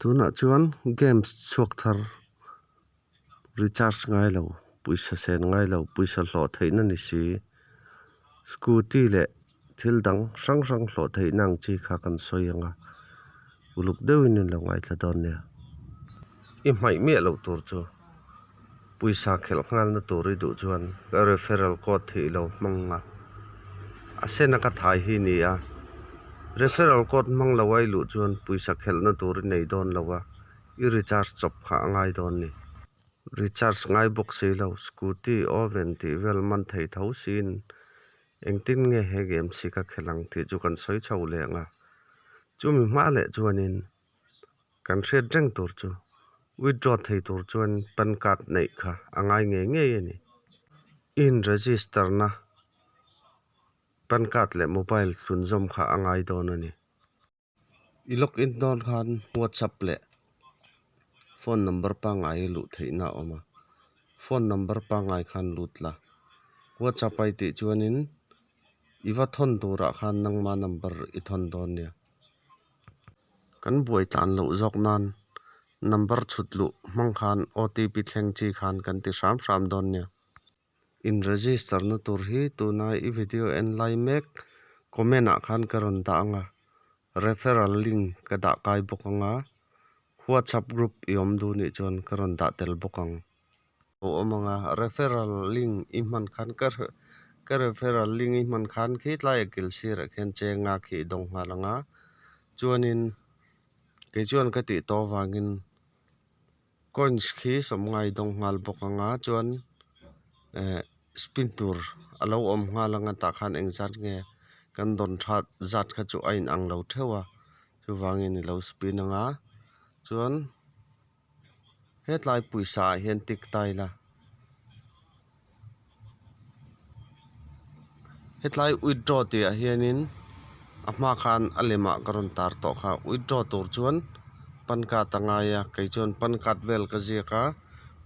tuna chuan games chuak thar recharge ngai lo puisa sen ngai lo puisa hlo theina ni si scooty le thil dang hrang hrang hlo theina ang chi kha kan soi anga uluk deuhin in lo ngai thla dawn nia i hmai me lo tur chu puisa khel ngal na tur i du chuan ka referral code thi lo hmanga a sena ka thai hi ni a referral code mang lawai lu chuan puisa khel na tur nei dawn lawa i recharge chop kha ngai dawn ni recharge ngai box sei lo scooty oven ti vel man thei tho sin engtin nge he game si ka khelang ti chu kan soi chho le nga chumi hma le chuanin kan hret reng tur chu withdraw thei tur chuan pan card nei kha angai nge nge ni in register na pan card le mobile thun zom kha angai dawn ani i log in dawn khan whatsapp le phone number pa ngai lu theina oma phone number pa ngai khan lutla whatsapp ai ti chuanin iwa thon tura khan nangma number i thon dawn nia kan buai tlan lo jok nan number chutlu mang khan otp thleng chi khan kan ti hram hram dawn nia in register na tur hi tuna i video en lai mek comment a khan karon da anga referral link ka da kai bokanga whatsapp group iom du ni chon karon da tel bokang o omanga referral link i man khan ka referral link i man khan khi tlai akil sir khen che nga khi dong halanga chuanin ke chuan ka ti to wangin coins khi som ngai dong ngal bokanga chuan spin tur alo om ngalanga ta khan engzat nge kan don that zat kha chu ain ang lo thewa chu wangin lo spin anga chuan hetlai puisa hian tik taila hetlai withdraw ti a hianin ahma khan alema karon tar to kha withdraw tur chuan pan ka tanga ya kai chuan pan kat vel ka ziaka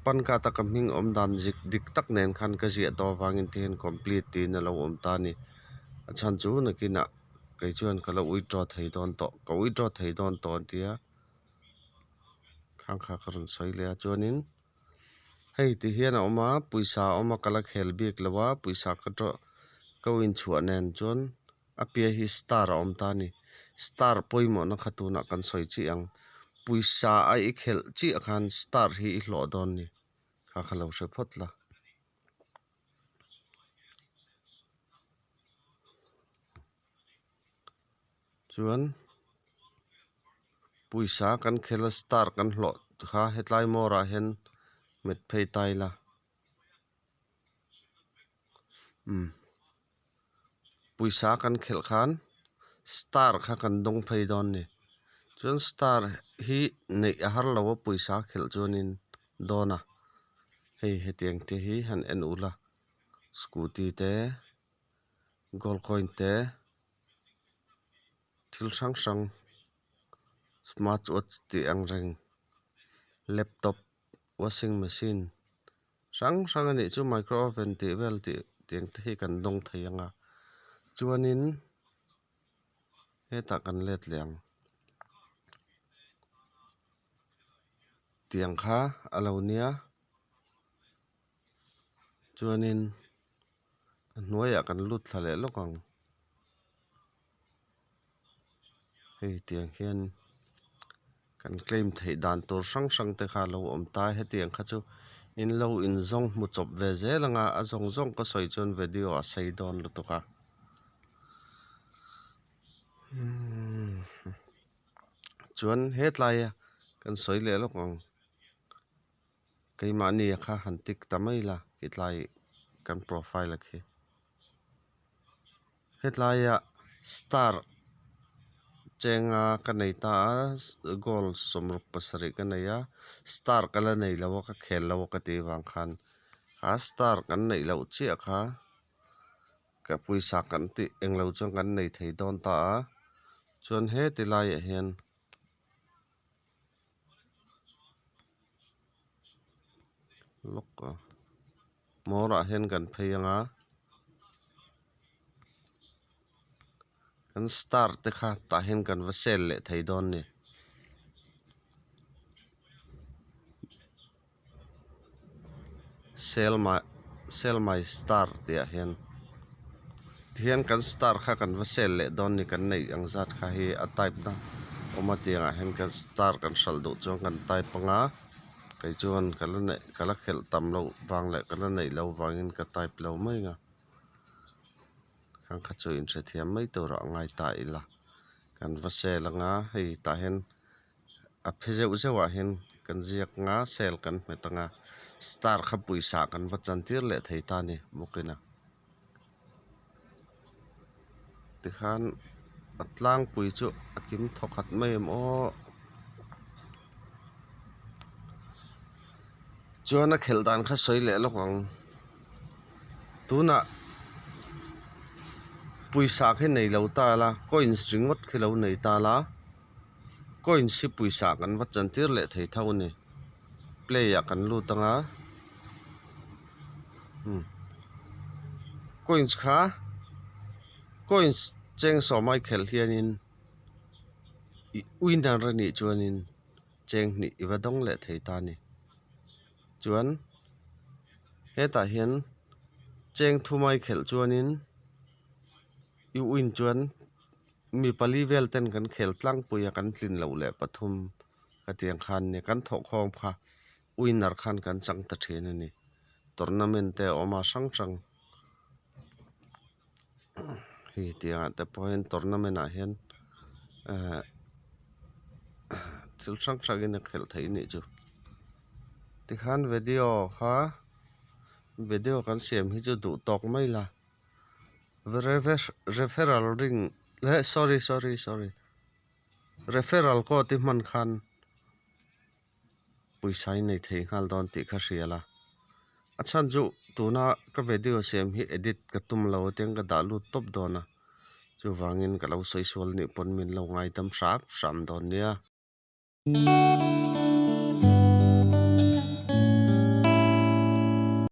pan ka ta kamhing om dan zik dik tak nen khan ka zia to wangin ten complete ti na lo om ta ni achan chu nakina kai chuan kala withdraw thei don to ka withdraw thei don to tia khang kha karon soi le chuanin hei ti hian a oma puisa oma kala khel bik lawa puisa ka to ko in chhuah nen chuan apia hi star om ta ni star poimo na khatuna kan soi chi ang puisa ai khel chi khan star hi i hlo don ni kha khalo hre photla chuan puisa kan khel star kan hlo kha hetlai mora hen met phei taila puisa kan khel khan star kha kan dong phei don ni chuan star hi nei a har lawa puisa khel chuanin dona hei hetiang te hi han en ula scooty te gold coin te thil hrang hrang smart watch ti ang reng laptop washing machine hrang hrang ani chu micro oven ti vel ti tiang te hi kan dong thei anga chuanin heta kan let liang tiang kha alo nia chuanin hnuaiah kan lut thla le lokang hei tiang hian kan claim thei dan tur hrang hrang te kha lo om ta hetiang kha chu in lo in zong mu chop ve zelanga a zong zong ka soi chuan video a sei don lutuka chuan hetlai kan soi le lokang keima ni kha han tik tamai la kitlai kan profile khi hetlai star chenga kanei ta gold somrup pasari kanaya star kala nei lawa ka khel lawa ka ti wang khan a star kan nei lo chi kha ka puisa kan ti englo chang kan nei thei don ta chuan he tilai hian lokka mora hen kan phei anga kan star te kha ta hen kan va sel le thei don ni sell my star tia hian hian kan star kha kan va sell le don ni kan nei ang zat kha hi a type na oma tianga hian kan star kan hral do chuan kan type anga kai chuan kala khel tam lo wang le kala nei lo wangin ka type lo mai nga kan kha chu in the thiam mai to ra ngai ta ila kan va sell anga hei ta hian a phezeu zewa hian kan ziak nga sell kan metanga star kha puisa kan va chantir le thei ta ni mukina tikhan atlang pui chu akim thokat mai mo chuan a khel dan kha soi le lokang tuna puisa khe nei lo ta la coin stringot khe lo nei ta la coin si puisa kan va chantir le thei thau ni play ya kan lu tanga coins kha coins cheng so mai khel hianin winner ra ni chuanin cheng ni iwa dong le thei ta ni chuan heta hian cheng thu mai khel chuanin i win chuan mi pali vel ten kan khel tlang puya kan tlin lo le pathum ka tiang khan ni kan tho khom kha winner khan kan chang ta then ani tournament te oma sang sang hi tia te point tournament a hian thil sang sang in khel thei ni chu tikhan video kan siam hi chu du tok mai la referral ring sorry referral ko ti man khan puisai nei thei ngal don ti kha hriala achan chu tuna ka video siam hi edit ka tum lo teng ka dalu top dona chu wangin ka lo soi sol ni pon min lo ngai tam sap sam don nia